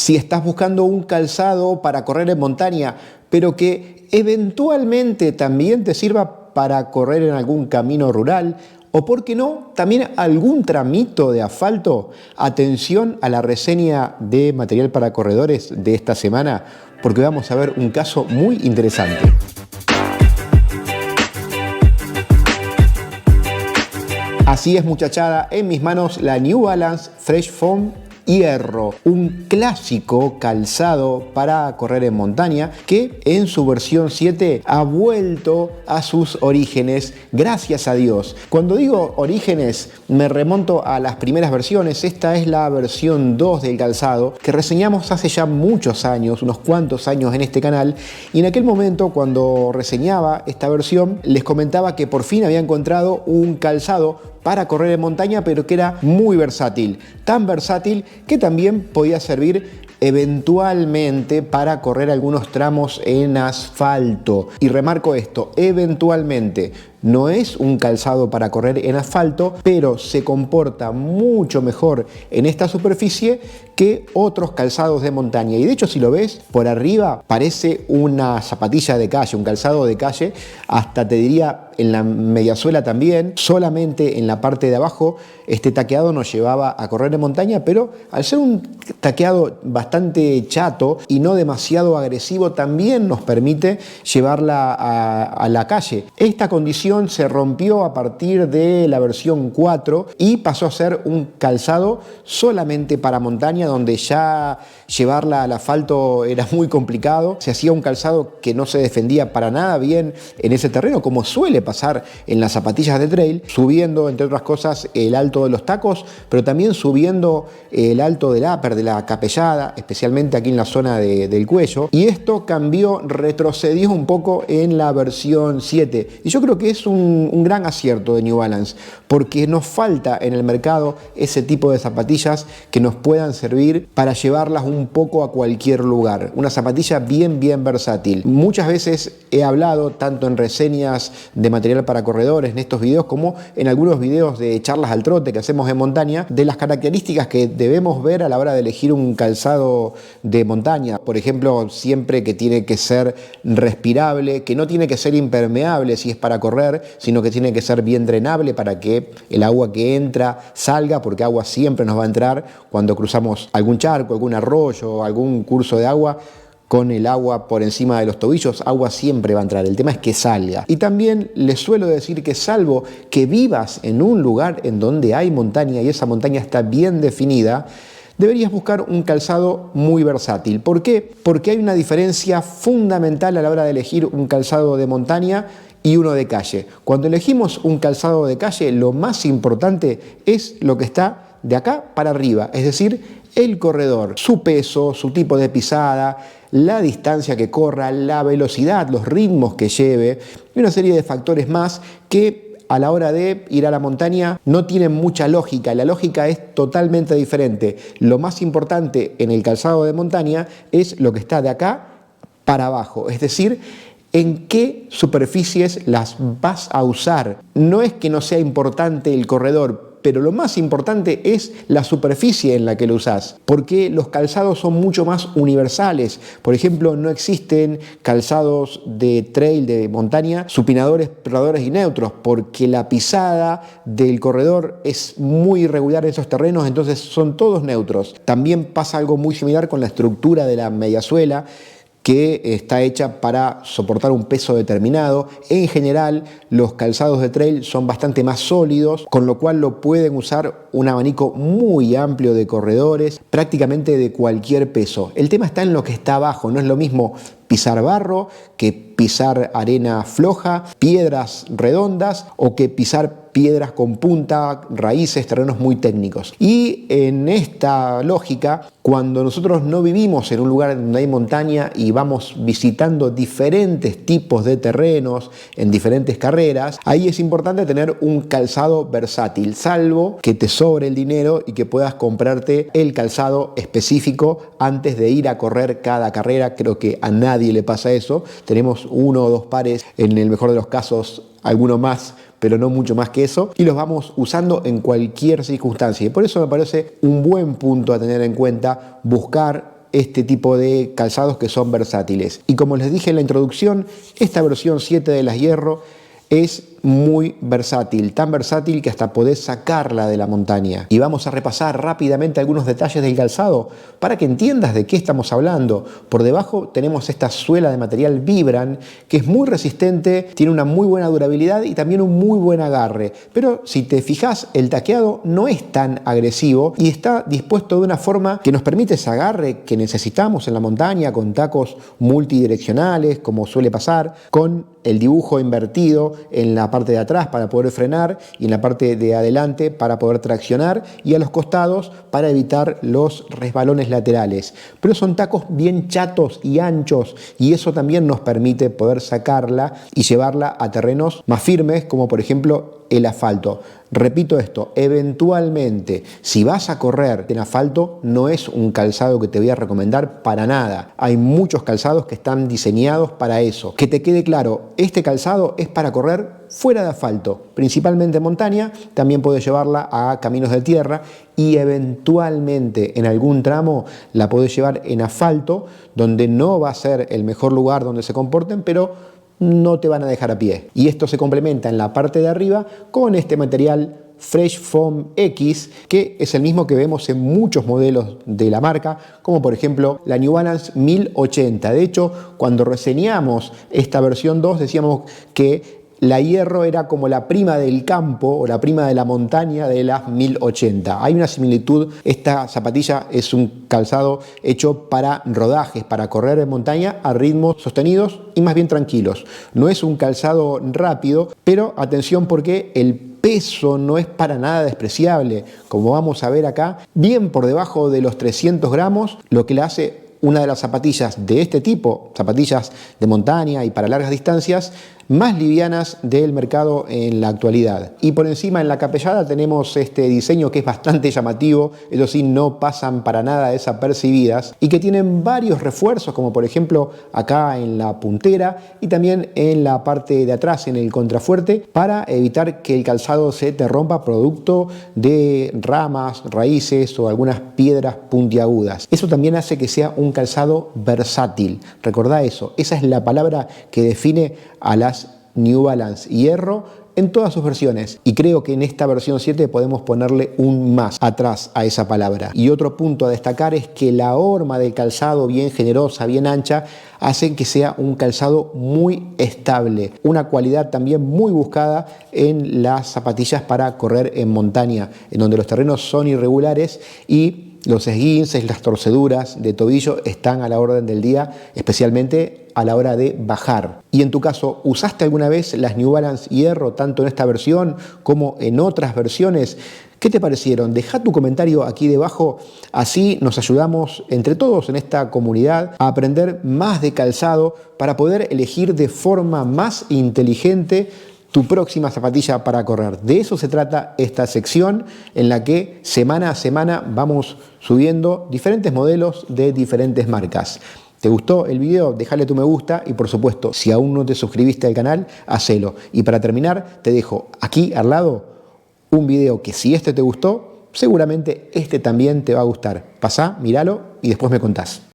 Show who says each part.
Speaker 1: Si estás buscando un calzado para correr en montaña, pero que eventualmente también te sirva para correr en algún camino rural, o por qué no, también algún tramito de asfalto, atención a la reseña de material para corredores de esta semana, porque vamos a ver un caso muy interesante. Así es, muchachada, en mis manos la New Balance Fresh Foam Hierro, un clásico calzado para correr en montaña que en su versión 7 ha vuelto a sus orígenes, gracias a Dios. Cuando digo orígenes me remonto a las primeras versiones. Esta es la versión 2 del calzado que reseñamos hace ya muchos años, unos cuantos años en este canal, y en aquel momento cuando reseñaba esta versión les comentaba que por fin había encontrado un calzado para correr en montaña, pero que era muy versátil, tan versátil que también podía servir eventualmente para correr algunos tramos en asfalto. Y remarco esto, eventualmente. No es un calzado para correr en asfalto, pero se comporta mucho mejor en esta superficie que otros calzados de montaña. Y de hecho, si lo ves por arriba, parece una zapatilla de calle, un calzado de calle, hasta te diría en la mediasuela también. Solamente en la parte de abajo este taqueado nos llevaba a correr en montaña, pero al ser un taqueado bastante chato y no demasiado agresivo, también nos permite llevarla a la calle. Esta condición se rompió a partir de la versión 4 y pasó a ser un calzado solamente para montaña, donde ya llevarla al asfalto era muy complicado. Se hacía un calzado que no se defendía para nada bien en ese terreno, como suele pasar en las zapatillas de trail, subiendo, entre otras cosas, el alto de los tacos, pero también subiendo el alto del upper, de la capellada, especialmente aquí en la zona del cuello. Y esto cambió, retrocedió un poco en la versión 7. Y yo creo que es un gran acierto de New Balance, porque nos falta en el mercado ese tipo de zapatillas que nos puedan servir para llevarlas un poco a cualquier lugar. Una zapatilla bien versátil. Muchas veces he hablado, tanto en reseñas de material para corredores, en estos videos, como en algunos videos de charlas al trote que hacemos en montaña, de las características que debemos ver a la hora de elegir un calzado de montaña. Por ejemplo, siempre que tiene que ser respirable, que no tiene que ser impermeable si es para correr, sino que tiene que ser bien drenable para que el agua que entra salga, porque agua siempre nos va a entrar cuando cruzamos algún charco, algún arroyo, algún curso de agua. Con el agua por encima de los tobillos, agua siempre va a entrar. El tema es que salga. Y también les suelo decir que, salvo que vivas en un lugar en donde hay montaña y esa montaña está bien definida, deberías buscar un calzado muy versátil. ¿Por qué? Porque hay una diferencia fundamental a la hora de elegir un calzado de montaña y uno de calle. Cuando elegimos un calzado de calle, lo más importante es lo que está de acá para arriba, es decir, el corredor, su peso, su tipo de pisada, la distancia que corra, la velocidad, los ritmos que lleve y una serie de factores más que a la hora de ir a la montaña no tienen mucha lógica. La lógica es totalmente diferente. Lo más importante en el calzado de montaña es lo que está de acá para abajo, es decir, en qué superficies las vas a usar. No es que no sea importante el corredor, pero lo más importante es la superficie en la que lo usás, porque los calzados son mucho más universales. Por ejemplo, no existen calzados de trail, de montaña, supinadores, perdedores y neutros, porque la pisada del corredor es muy irregular en esos terrenos, entonces son todos neutros. También pasa algo muy similar con la estructura de la mediasuela, que está hecha para soportar un peso determinado. En general, los calzados de trail son bastante más sólidos, con lo cual lo pueden usar un abanico muy amplio de corredores, prácticamente de cualquier peso. El tema está en lo que está abajo. No es lo mismo pisar barro que pisar arena floja, piedras redondas, o que pisar piedras con punta, raíces, terrenos muy técnicos. Y en esta lógica, cuando nosotros no vivimos en un lugar donde hay montaña y vamos visitando diferentes tipos de terrenos en diferentes carreras, ahí es importante tener un calzado versátil, salvo que te sobre el dinero y que puedas comprarte el calzado específico antes de ir a correr cada carrera. Creo que a nadie le pasa eso. Tenemos 1 o 2 pares, en el mejor de los casos alguno más, pero no mucho más que eso, y los vamos usando en cualquier circunstancia. Y por eso me parece un buen punto a tener en cuenta buscar este tipo de calzados que son versátiles. Y como les dije en la introducción, esta versión 7 de las Hierro es muy versátil, tan versátil que hasta podés sacarla de la montaña. Y vamos a repasar rápidamente algunos detalles del calzado para que entiendas de qué estamos hablando. Por debajo tenemos esta suela de material Vibram que es muy resistente, tiene una muy buena durabilidad y también un muy buen agarre. Pero si te fijas, el taqueado no es tan agresivo y está dispuesto de una forma que nos permite ese agarre que necesitamos en la montaña, con tacos multidireccionales, como suele pasar, con el dibujo invertido en la parte de atrás para poder frenar y en la parte de adelante para poder traccionar y a los costados para evitar los resbalones laterales. Pero son tacos bien chatos y anchos y eso también nos permite poder sacarla y llevarla a terrenos más firmes, como por ejemplo el asfalto. Repito esto, eventualmente, si vas a correr en asfalto, no es un calzado que te voy a recomendar para nada. Hay muchos calzados que están diseñados para eso. Que te quede claro, este calzado es para correr fuera de asfalto, principalmente en montaña, también puedes llevarla a caminos de tierra y eventualmente en algún tramo la podés llevar en asfalto, donde no va a ser el mejor lugar donde se comporten, pero no te van a dejar a pie. Y esto se complementa en la parte de arriba con este material Fresh Foam X, que es el mismo que vemos en muchos modelos de la marca, como por ejemplo la New Balance 1080. De hecho, cuando reseñamos esta versión 2 decíamos que la Hierro era como la prima del campo o la prima de la montaña de las 1080. Hay una similitud. Esta zapatilla es un calzado hecho para rodajes, para correr en montaña a ritmos sostenidos y más bien tranquilos. No es un calzado rápido, pero atención porque el peso no es para nada despreciable. Como vamos a ver acá, bien por debajo de los 300 gramos, lo que le hace una de las zapatillas de este tipo, zapatillas de montaña y para largas distancias, más livianas del mercado en la actualidad. Y por encima en la capellada tenemos este diseño que es bastante llamativo, eso sí, no pasan para nada desapercibidas y que tienen varios refuerzos, como por ejemplo acá en la puntera y también en la parte de atrás, en el contrafuerte, para evitar que el calzado se te rompa producto de ramas, raíces o algunas piedras puntiagudas. Eso también hace que sea un calzado versátil. Recordá eso, esa es la palabra que define a las New Balance Hierro en todas sus versiones, y creo que en esta versión 7 podemos ponerle un más atrás a esa palabra. Y otro punto a destacar es que la horma del calzado, bien generosa, bien ancha, hace que sea un calzado muy estable, una cualidad también muy buscada en las zapatillas para correr en montaña, en donde los terrenos son irregulares y los esguinces, las torceduras de tobillo están a la orden del día, especialmente a la hora de bajar. Y en tu caso, ¿usaste alguna vez las New Balance Hierro, tanto en esta versión como en otras versiones? ¿Qué te parecieron? Deja tu comentario aquí debajo, así nos ayudamos entre todos en esta comunidad a aprender más de calzado para poder elegir de forma más inteligente tu próxima zapatilla para correr. De eso se trata esta sección en la que semana a semana vamos subiendo diferentes modelos de diferentes marcas. ¿Te gustó el video? Déjale tu me gusta y por supuesto, si aún no te suscribiste al canal, hacelo. Y para terminar, te dejo aquí al lado un video que si este te gustó, seguramente este también te va a gustar. Pasá, míralo y después me contás.